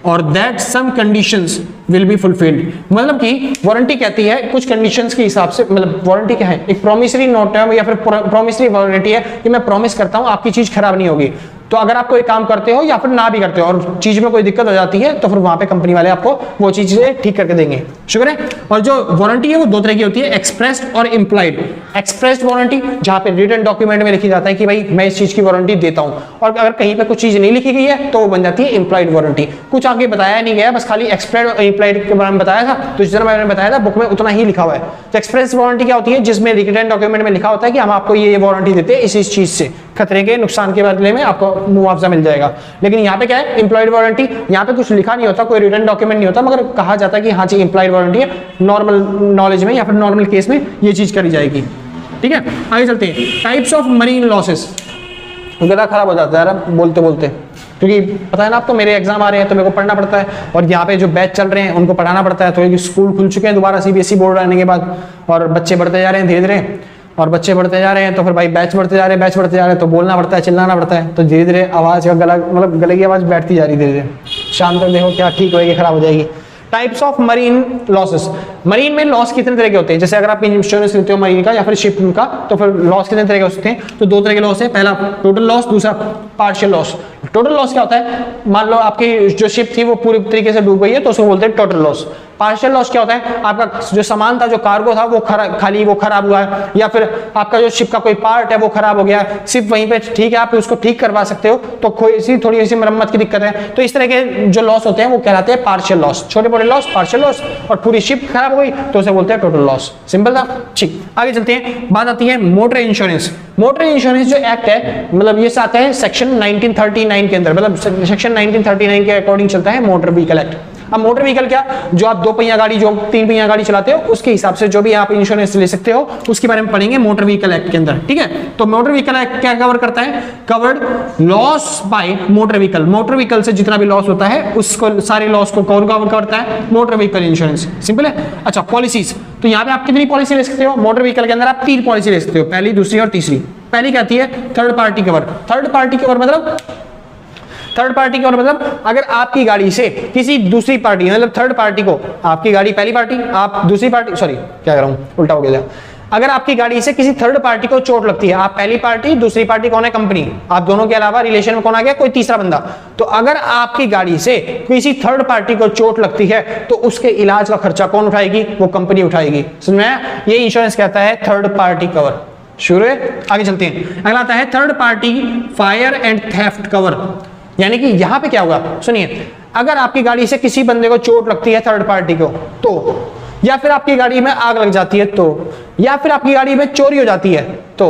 or that some conditions will be fulfilled। मतलब कि वारंटी कहती है कुछ कंडीशंस के हिसाब से, मतलब वारंटी क्या है, एक प्रॉमिसरी नोट है या फिर प्रॉमिसरी वारंटी है कि मैं प्रॉमिस करता हूं आपकी चीज खराब नहीं होगी। तो अगर आप कोई काम करते हो या फिर ना भी करते हो और चीज में कोई दिक्कत हो जाती है तो फिर वहां पे कंपनी वाले आपको वो चीजें ठीक करके देंगे। शुक्र है। और जो वारंटी है वो दो तरह की होती है, एक्सप्रेस्ड और इम्प्लाइड। एक्सप्रेस्ड वारंटी जहां पे रिटन डॉक्यूमेंट में लिखी जाता है कि भाई मैं इस चीज की वारंटी देता हूं, और अगर कहीं पे कुछ चीज नहीं लिखी गई है तो वो बन जाती है इम्प्लाइड वारंटी। कुछ आगे बताया नहीं गया, बस खाली एक्सप्रेस्ड और इम्प्लाइड के बारे में बताया था, तो जितना मैंने बताया था बुक में उतना ही लिखा हुआ है। तो एक्सप्रेस वारंटी क्या होती है, जिसमें रिटन डॉक्यूमेंट में लिखा होता है कि हम आपको ये वारंटी देते हैं इस चीज से, खतरे के नुकसान के बदले में आपको मुआवजा मिल जाएगा। लेकिन यहाँ पे क्या है, इंप्लॉयड वारंटी, यहाँ पे कुछ लिखा नहीं होता, कोई रिटन डॉक्यूमेंट नहीं होता, मगर कहा जाता है कि हाँ जी इंप्लॉयड वारंटी है, नॉर्मल नॉलेज में या फिर नॉर्मल केस में ये चीज करी जाएगी। ठीक है, आगे चलते हैं। Types of marine losses. गला खराब हो जाता है यार बोलते बोलते, क्योंकि पता है ना आपको मेरे एग्जाम आ रहे हैं तो मेरे को पढ़ना पड़ता है, और यहाँ पे जो बैच चल रहे हैं उनको पढ़ाना पड़ता है। तो स्कूल खुल चुके हैं दोबारा सीबीएसई बोर्ड आने के बाद, और बच्चे बढ़ते जा रहे हैं धीरे धीरे, और बच्चे बढ़ते जा रहे हैं तो फिर भाई बैच बढ़ते जा रहे हैं, बैच बढ़ते जा रहे हैं तो बोलना पड़ता है, चिल्लाना पड़ता है, तो धीरे धीरे आवाज़ का गला मतलब गले की आवाज़ बैठती जा रही धीरे धीरे। शाम तक देखो क्या ठीक होएगी, खराब हो जाएगी। Types of marine losses. Marine में लॉस कितने तरह के होते हैं, जैसे अगर आप इंश्योरेंस लेते हो मरीन का या फिर शिप का, तो फिर लॉस कितने तरह के हो सकते हैं, तो दो तरह के लॉस है। पहला टोटल लॉस, दूसरा पार्शियल लॉस। टोटल लॉस क्या होता है, मान लो आपकी जो शिप थी वो पूरी तरीके से डूब गई है तो उसको बोलते हैं टोटल लॉस। पार्शियल लॉस क्या होता है, आपका जो सामान था, जो कार्गो था, वो खाली वो खराब हुआ है, या फिर आपका जो शिप का कोई पार्ट है वो खराब हो गया है, सिर्फ वहीं पे ठीक है, आप उसको ठीक करवा सकते हो, तो कोई सी थोड़ी सी मरम्मत की दिक्कत है, तो इस तरह के जो लॉस होते हैं वो कहलाते हैं पार्शियल लॉस। छोटे मोटे लॉस पार्शियल लॉस, और पूरी शिप खराब हो गई तो उसे बोलते हैं टोटल लॉस। सिंपल था। ठीक, आगे चलते हैं। बात आती है मोटर इंश्योरेंस। मोटर इंश्योरेंस जो एक्ट है, मतलब ये आता है सेक्शन 1939 के अंदर, मतलब सेक्शन 1939 के अकॉर्डिंग चलता है मोटर व्हीकल एक्ट। अब मोटर व्हीकल क्या, जो आप 2 पहिया गाड़ी, जो 3 पहिया गाड़ी चलाते हो, उसके हिसाब से जो भी आप इंश्योरेंस ले सकते हो, उसके बारे में पढ़ेंगे मोटर व्हीकल एक्ट के अंदर। ठीक है, तो मोटर व्हीकल एक्ट क्या कवर करता है, covered loss by motor vehicle. Motor vehicle से जितना भी लॉस होता है उसको, सारे लॉस को कवर करता है मोटर व्हीकल इंश्योरेंस। सिंपल है। अच्छा, पॉलिसीज, तो यहाँ पे आप कितनी पॉलिसी ले सकते हो, मोटर व्हीकल के अंदर आप 3 पॉलिसी ले सकते हो, पहली, दूसरी और तीसरी। पहली क्या आती है, third party cover. Third party cover मतलब, थर्ड पार्टी कवर मतलब अगर आपकी गाड़ी से किसी दूसरी पार्टी, मतलब थर्ड पार्टी को, आपकी गाड़ी पहली पार्टी, आप दूसरी पार्टी, सॉरी क्या कर रहा हूं, उल्टा हो गया। अगर आपकी गाड़ी से किसी थर्ड पार्टी को चोट लगती है, आप पहली पार्टी, दूसरी पार्टी कौन है, कंपनी, आप दोनों के अलावा रिलेशन में कौन आ गया, कोई तीसरा बंदा, तो अगर आपकी गाड़ी से किसी थर्ड पार्टी को चोट लगती है तो उसके इलाज का खर्चा कौन उठाएगी, वो कंपनी उठाएगी। समझ में आया? ये इंश्योरेंस कहता है थर्ड पार्टी कवर। शुरू है, आगे चलते हैं। अगला आता है third party fire and theft cover. यानी कि यहां पे क्या होगा, सुनिए, अगर आपकी गाड़ी से किसी बंदे को चोट लगती है थर्ड पार्टी को, तो, या फिर आपकी गाड़ी में आग लग जाती है तो, या फिर आपकी गाड़ी में चोरी हो जाती है तो,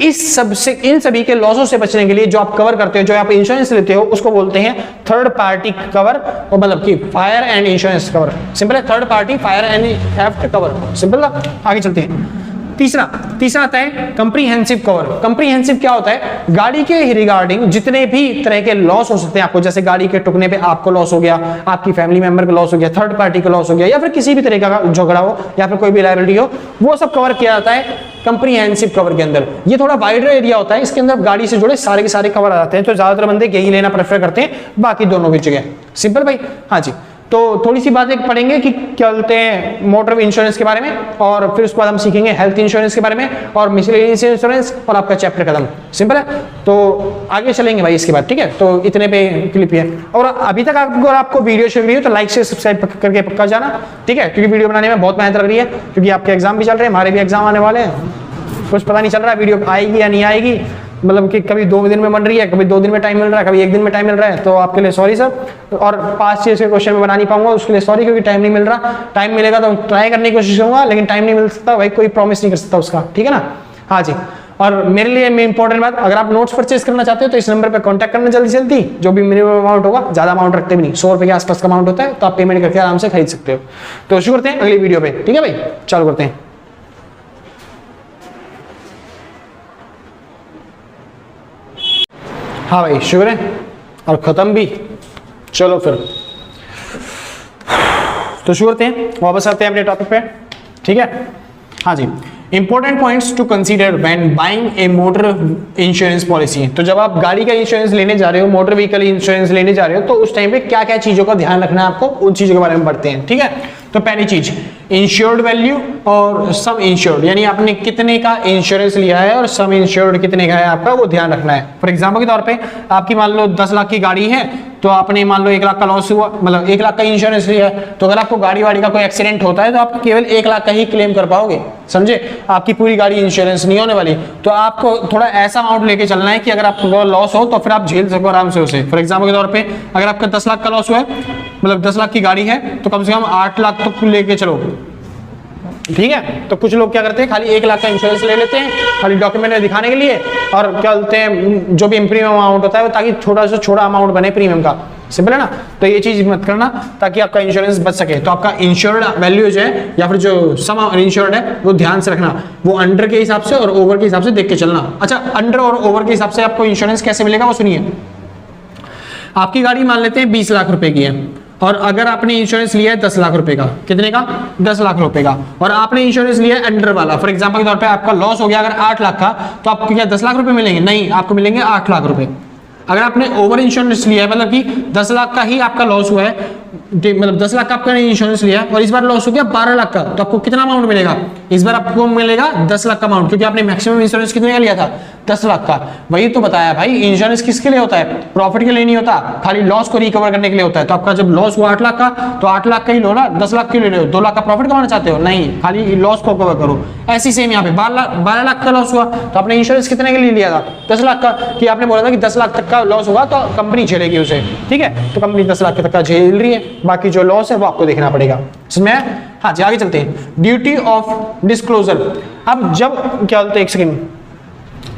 इस सब से, इन सभी के लॉसों से बचने के लिए जो आप कवर करते हो, जो आप इंश्योरेंस लेते हो, उसको बोलते हैं थर्ड पार्टी कवर, और मतलब कि fire and insurance cover. Simple है, third party fire and theft cover. Simple है, आगे चलते हैं। तीसरा आता है कंप्रीहेंसिव कवर। कंप्रीहेंसिव क्या होता है, गाड़ी के रिगार्डिंग जितने भी तरह के लॉस हो सकते हैं आपको, जैसे गाड़ी के टुकने पे आपको लॉस हो गया, आपकी फैमिली मेंबर को लॉस हो गया, थर्ड पार्टी को लॉस हो गया, या फिर किसी भी तरह का झगड़ा हो, या फिर कोई भी लायबिलिटी हो, वो सब कवर किया जाता है कंप्रीहेंसिव कवर के अंदर। ये थोड़ा वाइडर एरिया होता है, इसके अंदर गाड़ी से जुड़े सारे के सारे कवर आ जाते हैं, तो ज्यादातर बंदे यही लेना प्रेफर करते हैं बाकी दोनों की जगह। सिंपल भाई। हाँ जी, तो थोड़ी सी बातें पढ़ेंगे कि क्या बोलते हैं मोटर इंश्योरेंस के बारे में, और फिर उसके बाद हम सीखेंगे हेल्थ इंश्योरेंस के बारे में, और मिसलेनियस इंश्योरेंस, और आपका चैप्टर खत्म। सिंपल है, तो आगे चलेंगे भाई इसके बाद। ठीक है, तो इतने पे क्लिप है। और अभी तक आपको वीडियो अच्छी लग रही है तो लाइक से सब्सक्राइब करके पक्का जाना। ठीक है, क्योंकि वीडियो बनाने में बहुत मेहनत लग रही है, क्योंकि आपके एग्जाम भी चल रहे हैं, हमारे भी एग्जाम आने वाले हैं, कुछ पता नहीं चल रहा है वीडियो आएगी या नहीं आएगी, मतलब कि कभी 2 दिन में बन रही है, कभी 2 दिन में टाइम मिल रहा है, कभी 1 दिन में टाइम मिल रहा है, तो आपके लिए सॉरी सर। और 5 चीज के क्वेश्चन में बना नहीं पाऊंगा, उसके लिए सॉरी, क्योंकि टाइम नहीं मिल रहा। टाइम मिलेगा तो ट्राई करने की कोशिश करूंगा, लेकिन टाइम नहीं मिल सकता भाई, कोई प्रॉमिस नहीं कर सकता उसका। ठीक है ना? हाँ जी। और मेरे लिए इंपॉर्टेंट बात, अगर आप नोट्स परचेज करना चाहते हो तो इस नंबर पर कॉन्टैक्ट करना जल्दी से जल्दी। जो भी मिनिमम अमाउंट होगा, ज्यादा अमाउंट रखते भी नहीं, 100 रुपए के आसपास का अमाउंट होता है, तो आप पेमेंट करके आराम से खरीद सकते हो। तो शुरू करते हैं अगली वीडियो पे। ठीक है भाई, चालू करते हैं। हाँ भाई, शुक्र है, और खत्म भी। चलो फिर तो शुरू करते हैं, वापस आते हैं अपने टॉपिक पे। ठीक है, हाँ जी। Important points to consider when buying a motor insurance policy. तो जब आप गाड़ी का इंश्योरेंस लेने जा रहे हो, मोटर व्हीकल इंश्योरेंस लेने जा रहे हो, तो उस टाइम पे क्या क्या चीजों का ध्यान रखना है आपको, उन चीजों के बारे में पढ़ते हैं। ठीक है, तो पहली चीज इंश्योर्ड वैल्यू और सम इंश्योर्ड, यानी आपने कितने का इंश्योरेंस लिया है और सम इंश्योर्ड कितने का है आपका, वो ध्यान रखना है। फॉर एग्जांपल के तौर पे आपकी मान लो 10 लाख की गाड़ी है, तो आपने मान लो 1 लाख का लॉस हुआ, मतलब 1 लाख का इंश्योरेंस लिया है, तो अगर आपको गाड़ी वाड़ी का कोई एक्सीडेंट होता है तो आप केवल 1 लाख का ही क्लेम कर पाओगे, समझे? आपकी पूरी गाड़ी इंश्योरेंस नहीं होने वाली। तो आपको थोड़ा ऐसा अमाउंट लेके चलना है कि अगर आपको लॉस हो तो फिर आप झेल सको आराम से उसे। फॉर एग्जाम्पल के तौर पे अगर आपका 10 लाख का लॉस हुआ है, मतलब 10 लाख की गाड़ी है, तो कम से कम 8 लाख तो लेके चलो। ठीक है, तो कुछ लोग क्या करते हैं, खाली 1 लाख का इंश्योरेंस ले लेते हैं, खाली डॉक्यूमेंट में दिखाने के लिए, और क्या बोलते हैं जो भी प्रीमियम अमाउंट होता है वो, ताकि थोड़ा सा छोटा अमाउंट बने प्रीमियम का। सिंपल है ना? तो ये चीज मत करना, ताकि आपका इंश्योरेंस बच सके। तो आपका इंश्योर्ड वैल्यू जो है, या फिर जो सम इंश्योर्ड है, वो ध्यान से रखना, वो अंडर के हिसाब से और ओवर के हिसाब से देख के चलना। अच्छा, अंडर और ओवर के हिसाब से आपको इंश्योरेंस कैसे मिलेगा वो सुनिए। आपकी गाड़ी मान लेते हैं 20 लाख रुपए की है, और अगर आपने इंश्योरेंस लिया है 10 लाख रुपए का, कितने का? 10 लाख रुपए का, और आपने इंश्योरेंस लिया है अंडर वाला। फॉर एग्जांपल के तौर पे आपका लॉस हो गया अगर 8 लाख का, तो आपको क्या 10 लाख रुपए मिलेंगे? नहीं, आपको मिलेंगे 8 लाख रुपए। अगर आपने ओवर इंश्योरेंस लिया है, मतलब कि 10 लाख का ही आपका लॉस हुआ है, मतलब 10 लाख का आपका इंश्योरेंस लिया और इस बार लॉस हो गया 12 लाख का, तो आपको कितना अमाउंट मिलेगा? इस बार आपको मिलेगा 10 लाख का अमाउंट, क्योंकि आपने मैक्सिमम इंश्योरेंस कितने का लिया था? 10 लाख का। वही तो बताया भाई, इंश्योरेंस किसके लिए होता है? प्रॉफिट के लिए नहीं होता, खाली लॉस को रिकवर करने के लिए होता है। तो आपका जब लॉस हुआ 8 लाख का, तो 8 लाख का ही लो ना, 10 लाख क्यों ले रहे हो? 2 लाख का प्रॉफिट कमाना चाहते हो? नहीं, खाली लॉस को कवर करो। ऐसी सेम यहाँ पे 12 लाख का लॉस हुआ, तो आपने इंश्योरेंस कितने के लिए लिया था? 10 लाख का, कि आपने बोला था कि 10 लाख तक का लॉस होगा तो कंपनी झेलेगी उसे, ठीक है? तो कंपनी 10 लाख तक का झेल रही है, बाकी जो लॉस है वो आपको देखना पड़ेगा। इसमें हाँ जी, आगे चलते हैं। Duty of disclosure. अब जब क्या बोलते हैं, एक सेकेंड,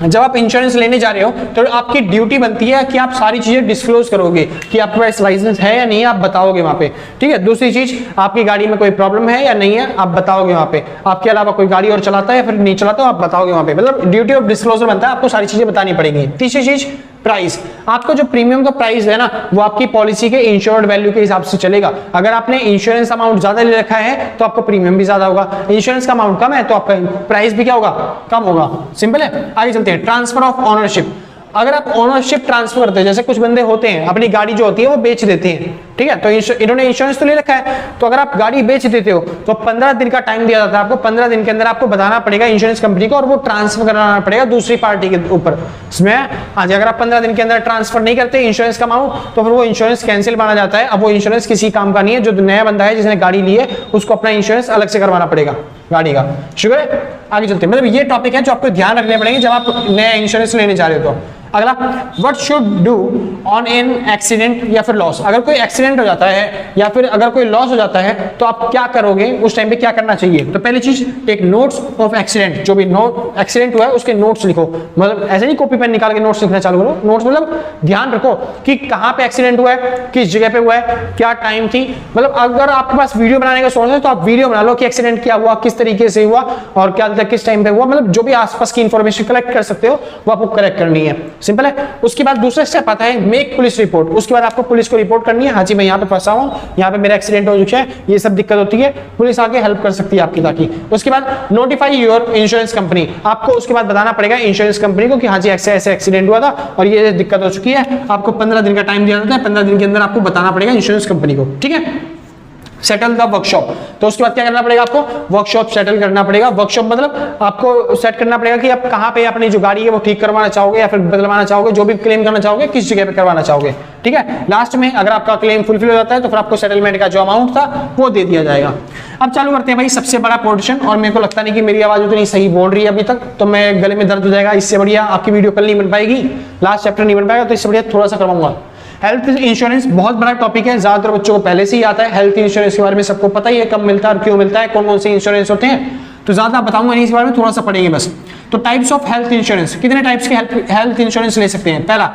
जब आप इंश्योरेंस लेने जा रहे हो तो आपकी ड्यूटी बनती है कि आप सारी चीजें डिस्क्लोज करोगे कि आपके पास लाइसेंस है या नहीं है, आप बताओगे वहां पे, ठीक है? दूसरी चीज, आपकी गाड़ी में कोई प्रॉब्लम है या नहीं है, आप बताओगे वहां पे। आपके अलावा कोई गाड़ी और चलाता है या फिर नहीं चलाता, आप बताओगे वहां पे। मतलब ड्यूटी ऑफ डिस्क्लोजर बनता है, आपको सारी चीजें बतानी पड़ेगी। तीसरी चीज, प्राइस। आपको जो प्रीमियम का प्राइस है ना, वो आपकी पॉलिसी के इंश्योर्ड वैल्यू के हिसाब से चलेगा। अगर आपने इंश्योरेंस अमाउंट ज्यादा ले रखा है तो आपका प्रीमियम भी ज्यादा होगा, इंश्योरेंस का अमाउंट कम है तो आपका प्राइस भी क्या होगा? कम होगा। सिंपल है। आगे चलते हैं। Transfer of ownership. अगर आप ओनरशिप ट्रांसफर करते हैं, जैसे कुछ बंदे होते हैं अपनी गाड़ी जो होती है वो बेच देते हैं, ठीक है? तो इन्होंने इंश्योरेंस तो ले रखा है, तो अगर आप गाड़ी बेच देते हो तो 15 दिन का टाइम दिया जाता है आपको। 15 दिन के अंदर आपको बताना पड़ेगा इंश्योरेंस कंपनी को और वो ट्रांसफर कराना पड़ेगा दूसरी पार्टी के ऊपर। इसमें आज अगर आप 15 दिन के अंदर ट्रांसफर नहीं करते इंश्योरेंस का अमाउंट, तो फिर वो इंश्योरेंस कैंसिल माना जाता है। अब वो इंश्योरेंस किसी काम का नहीं है। जो नया बंदा है जिसने गाड़ी ली है उसको अपना इंश्योरेंस अलग से करवाना पड़ेगा गाड़ी का। शुक्र है। आगे चलते हैं। मतलब ये टॉपिक है जो आपको ध्यान रखने पड़ेंगे जब आप नया इंश्योरेंस लेने जा रहे हो। तो अगला, what should do on an accident या फिर लॉस। अगर कोई एक्सीडेंट हो जाता है या फिर अगर कोई लॉस हो जाता है तो आप क्या करोगे, उस टाइम पे क्या करना चाहिए? तो पहली चीज, टेक नोट्स ऑफ एक्सीडेंट। जो भी एक्सीडेंट हुआ है उसके नोट्स लिखो। मतलब ऐसे नहीं कॉपी पेन निकाल के नोट्स लिखना चालू करो। नोट्स मतलब ध्यान रखो कि कहां पे एक्सीडेंट हुआ है, किस जगह पे हुआ है, क्या टाइम थी। मतलब अगर आपके पास वीडियो बनाने का सोर्स है तो आप वीडियो बना लो कि एक्सीडेंट क्या हुआ, किस तरीके से हुआ और क्या किस टाइम पे हुआ। मतलब जो भी आसपास की इंफॉर्मेशन कलेक्ट कर सकते हो वो आपको कलेक्ट करनी है। सिंपल है। उसके बाद दूसरा स्टेप आता है मेक पुलिस रिपोर्ट। उसके बाद आपको पुलिस को रिपोर्ट करनी है, हाँ जी मैं यहाँ पे फंसा हूँ, यहाँ पे मेरा एक्सीडेंट हो चुका है, ये सब दिक्कत होती है, पुलिस आके हेल्प कर सकती है आपकी। ताकि उसके बाद नोटिफाई योर इंश्योरेंस कंपनी। आपको उसके बाद बताना पड़ेगा इंश्योरेंस कंपनी को कि हाँ जी ऐसे ऐसे एक्सीडेंट हुआ था और ये दिक्कत हो चुकी है। आपको 15 दिन का टाइम दिया जाता है, 15 दिन के अंदर आपको बताना पड़ेगा इंश्योरेंस कंपनी को, ठीक है? Settle the workshop. तो उसके बाद क्या करना पड़ेगा आपको? वर्कशॉप सेटल करना पड़ेगा। वर्कशॉप मतलब आपको सेट करना पड़ेगा कि आप कहाँ पे अपनी जो गाड़ी है वो ठीक करवाना चाहोगे या फिर बदलवाना चाहोगे, जो भी क्लेम करना चाहोगे किस जगह पे करवाना चाहोगे, ठीक है? लास्ट में अगर आपका क्लेम फुलफिल हो जाता है तो फिर आपको सेटलमेंट का जो अमाउंट था वो दे दिया जाएगा। अब चालू करते हैं भाई सबसे बड़ा पोर्शन। और मेरे को लगता नहीं कि मेरी आवाज उतनी सही बोल रही है अभी तक, तो मैं गले में दर्द हो जाएगा। इससे बढ़िया आपकी वीडियो कल नहीं बन पाएगी, लास्ट चैप्टर नहीं बन पाएगा, तो इससे बढ़िया थोड़ा सा करवाऊंगा। हेल्थ इंश्योरेंस बहुत बड़ा टॉपिक है, ज्यादातर बच्चों को पहले से ही आता है। हेल्थ इंश्योरेंस के बारे में सबको पता ही है, कब मिलता है और क्यों मिलता है, कौन कौन से इंश्योरेंस होते हैं, तो ज्यादा बताऊंगा नहीं, इस बारे में थोड़ा सा पढ़ेंगे बस। तो टाइप्स ऑफ हेल्थ इंश्योरेंस, कितने टाइप्स के हेल्थ इंश्योरेंस ले सकते हैं? पहला,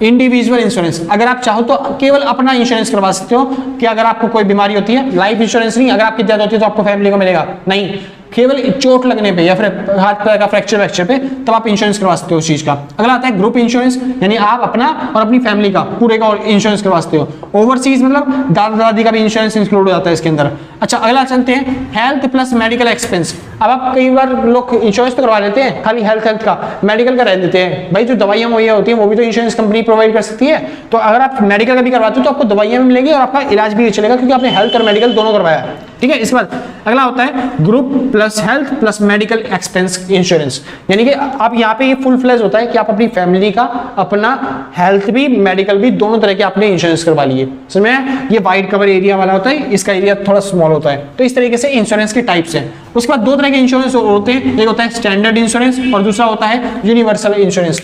इंडिविजुअल इंश्योरेंस। अगर आप चाहो तो केवल अपना इंश्योरेंस करवा सकते हो कि अगर आपको कोई बीमारी होती है, लाइफ इंश्योरेंस नहीं, अगर आपकी डेथ होती है तो आपको फैमिली को मिलेगा, नहीं, केवल चोट लगने पे या फिर हाथ पैर का फ्रैक्चर पे तब आप इंश्योरेंस करवा सकते हो उस चीज का। अगला आता है ग्रुप इंश्योरेंस, यानी आप अपना और अपनी फैमिली का पूरे का इंश्योरेंस करवा सकते हो। ओवरसीज मतलब दादा दादी का भी इंश्योरेंस इंक्लूड हो जाता है इसके अंदर। अच्छा अगला चलते हैं हेल्थ प्लस मेडिकल एक्सपेंस। अब आप कई बार लोग इंश्योरेंस तो करवा लेते हैं खाली हेल्थ का, मेडिकल का रह देते हैं। भाई जो दवाइयां मुहैया होती है वो भी तो इंश्योरेंस कंपनी प्रोवाइड कर सकती है। तो अगर आप मेडिकल का भी करवाते हो तो आपको दवाइयां भी मिलेंगी और आपका इलाज भी चलेगा क्योंकि आपने हेल्थ और मेडिकल दोनों करवाया है, ठीक है? इसके बाद अगला होता है group plus health plus medical expense insurance, यानी कि आप यहाँ पे ये फुल फ्लेज होता है कि आप अपनी फैमिली का, अपना हेल्थ भी मेडिकल भी दोनों तरह के आपने इंश्योरेंस करवा लिए। समझ में? ये वाइड कवर एरिया वाला होता है, इसका एरिया थोड़ा स्मॉल होता है। तो इस तरीके से इंश्योरेंस के टाइप्स हैं। उसके बाद दो तरह के इंश्योरेंस होते हैं, एक होता है स्टैंडर्ड इंश्योरेंस और दूसरा होता है यूनिवर्सल इंश्योरेंस।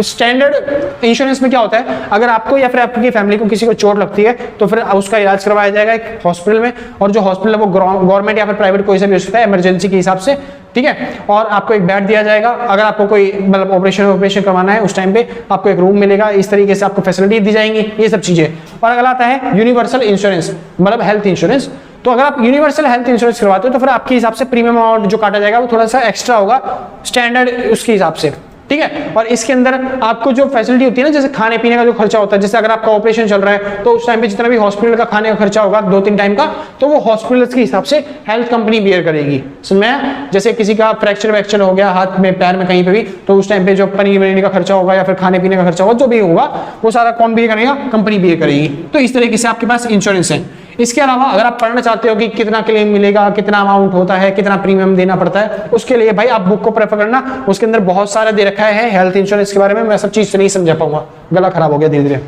स्टैंडर्ड इंश्योरेंस में क्या होता है, अगर आपको या फिर आपकी फैमिली को किसी को चोट लगती है तो फिर उसका इलाज करवाया जाएगा एक हॉस्पिटल में, और जो हॉस्पिटल है वो गवर्नमेंट या फिर प्राइवेट कोई सा भी हो सकता है इमरजेंसी के हिसाब से, ठीक है? और आपको एक बेड दिया जाएगा, अगर आपको कोई मतलब ऑपरेशन करवाना है उस टाइम पे आपको एक रूम मिलेगा, इस तरीके से आपको फैसिलिटी दी जाएंगी, ये सब चीजें। और अगला आता है यूनिवर्सल इंश्योरेंस मतलब हेल्थ इंश्योरेंस। तो अगर आप यूनिवर्सल हेल्थ इंश्योरेंस करवाते हो तो फिर आपके हिसाब से प्रीमियम अमाउंट जो काटा जाएगा वो थोड़ा सा एक्स्ट्रा होगा स्टैंडर्ड उसके हिसाब से, ठीक है। और इसके अंदर आपको जो फैसिलिटी होती है ना, जैसे खाने पीने का जो खर्चा होता है, जैसे अगर आपका ऑपरेशन चल रहा है तो उस टाइम पे जितना भी हॉस्पिटल का खाने का खर्चा होगा 2-3 टाइम का, तो वो हॉस्पिटल के हिसाब से हेल्थ कंपनी बियर करेगी। समझ में? जैसे किसी का फ्रैक्चर वैक्चर हो गया हाथ में पैर में कहीं पे भी, तो उस टाइम पे जो पनीर वनीर का खर्चा होगा या फिर खाने पीने का खर्चा होगा, जो भी होगा वो सारा कौन बियर करेगा? कंपनी बियर करेगी। तो इस तरीके से आपके पास इंश्योरेंस है। इसके अलावा अगर आप पढ़ना चाहते हो कि कितना क्लेम मिलेगा, कितना अमाउंट होता है, कितना प्रीमियम देना पड़ता है, उसके लिए भाई आप बुक को प्रेफर करना। उसके अंदर बहुत सारा दे रखा है हेल्थ इंश्योरेंस के बारे में, मैं सब चीज से नहीं समझा पाऊंगा, गला खराब हो गया धीरे धीरे।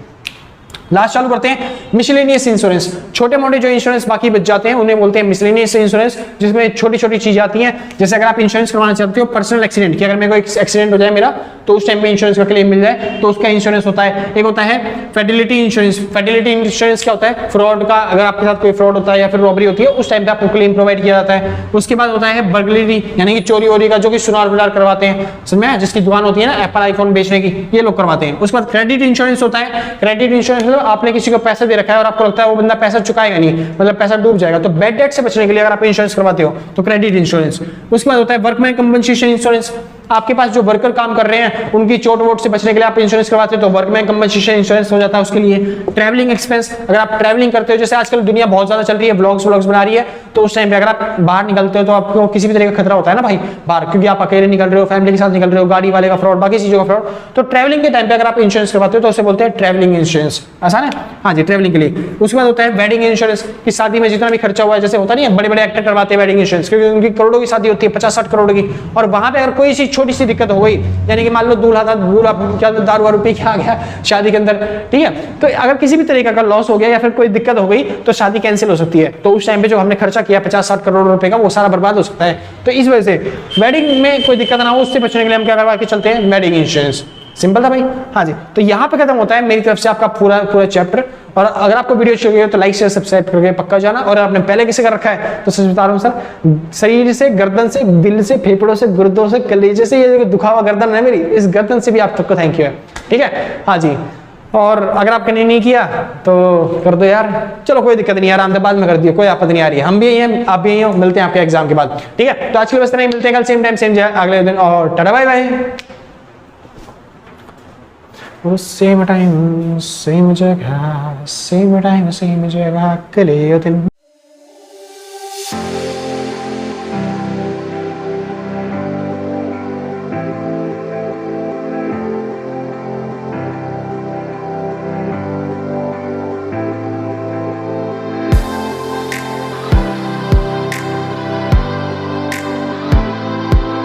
लास्ट चालू करते हैं मिसलेनियस इंश्योरेंस। छोटे मोटे जो इंश्योरेंस बाकी बच जाते हैं उन्हें बोलते हैं मिसलेनियस इंश्योरेंस, जिसमें छोटी छोटी चीजें आती हैं। जैसे अगर आप इंश्योरेंस करवाना चाहते हो पर्सनल एक्सीडेंट की, अगर मेरे को एक एक्सीडेंट हो जाए मेरा, तो उस टाइम पे इंश्योरेंस का क्लेम मिल जाए, तो उसका इंश्योरेंस होता है। एक होता है फेडिलिटी इंश्योरेंस। फेडिलिटी इंश्योरेंस क्या होता है? फ्रॉड का, अगर आपके साथ कोई फ्रॉड होता है या फिर रॉबरी होती है, उस टाइम पे आपको क्लेम प्रोवाइड किया जाता है। उसके बाद होता है बर्गलरी, यानी कि चोरी वोरी का, जो कि सुनार बिनार करवाते हैं, समझ में? जिसकी दुकान होती है ना एप्पल आईफोन बेचने की, ये लोग करवाते हैं। उसके बाद क्रेडिट इंश्योरेंस होता है। क्रेडिट इंश्योरेंस आपने किसी को पैसा दे रखा है और आपको लगता है वो बंदा पैसा चुकाएगा नहीं, मतलब पैसा डूब जाएगा, तो बैड डेट से बचने के लिए अगर आप इंश्योरेंस करवाते हो तो क्रेडिट इंश्योरेंस। उसके बाद होता है वर्कमैन कंपनसेशन इंश्योरेंस। आपके पास जो वर्कर काम कर रहे हैं उनकी चोट वोट से बचने के लिए आप इंश्योरेंस करवाते हो तो वर्कमैन कंपनसेशन इंश्योरेंस हो जाता है उसके लिए। ट्रैवलिंग एक्सपेंस, अगर आप ट्रैवलिंग करते हो, जैसे आजकल दुनिया बहुत ज्यादा चल रही है, ब्लॉग्स बना रही है, तो उस टाइम पे अगर आप बाहर निकलते हो तो आपको किसी भी तरह का खतरा होता है ना भाई बाहर, क्योंकि आप अकेले निकल रहे हो, फैमिली के साथ निकल रहे हो, गाड़ी वाले का फ्रॉड, बाकी चीजों का फ्रॉड, तो ट्रैवलिंग के टाइम पे अगर आप इंश्योरेंस करवाते हो तो उसे बोलते हैं ट्रैवलिंग इंश्योरेंस। आसान है? हाँ जी, ट्रैवलिंग के लिए। उसके बाद होता है वेडिंग इंश्योरेंस, की शादी में जितना भी खर्चा हुआ है, जैसे होता नहीं है बड़े बड़े एक्टर करवाते हैं वेडिंग इंश्योरेंस, क्योंकि उनकी करोड़ों की शादी होती है, 50-60 करोड़ की, और वहां पे अगर कोई सी छोटी सी दिक्कत हो गई, यानी कि मान लो दूल्हा क्या दारू वारू पी के आ गया शादी के अंदर, ठीक है, तो अगर किसी भी तरीके का लॉस हो गया या फिर कोई दिक्कत हो गई तो शादी कैंसिल हो सकती है। तो उस टाइम पे जो हमने खर्चा किया 50-60 करोड़ रुपए का, वो सारा बर्बाद हो सकता है। तो इस वजह से वेडिंग में कोई दिक्कत ना हो, उससे बचने के लिए हम क्या करवा के चलते हैं? Wedding insurance. सिंपल था भाई। हाँ जी, तो यहाँ पे खत्म होता है मेरी तरफ से आपका पूरा चैप्टर। और अगर आपको वीडियो अच्छी लगी हो तो लाइक शेयर सब्सक्राइब करके पक्का जाना। और आपने पहले किसे कर रखा है तो सच बता रहा हूँ सर, शरीर से, गर्दन से, दिल से, फेफड़ों से, गुर्दों से, कलेजे से, ये दुखा हुआ गर्दन है मेरी, इस गर्दन से भी आप सबको थैंक यू है, ठीक है। हाँ जी, और अगर आपने नहीं किया तो कर दो यार, चलो कोई दिक्कत नहीं यार, आराम से बाद में कर दियो, कोई आपत्ति नहीं आ रही है। हम भी यही हैं, आप भी यही हो, मिलते हैं आपके एग्जाम के बाद, ठीक है। तो आज के लिए बस इतना ही, मिलते हैं कल सेम टाइम सेम अगले दिन, और tata bye bye. Same time same जगह, सेम टाइम सेम जगह, कल दिन।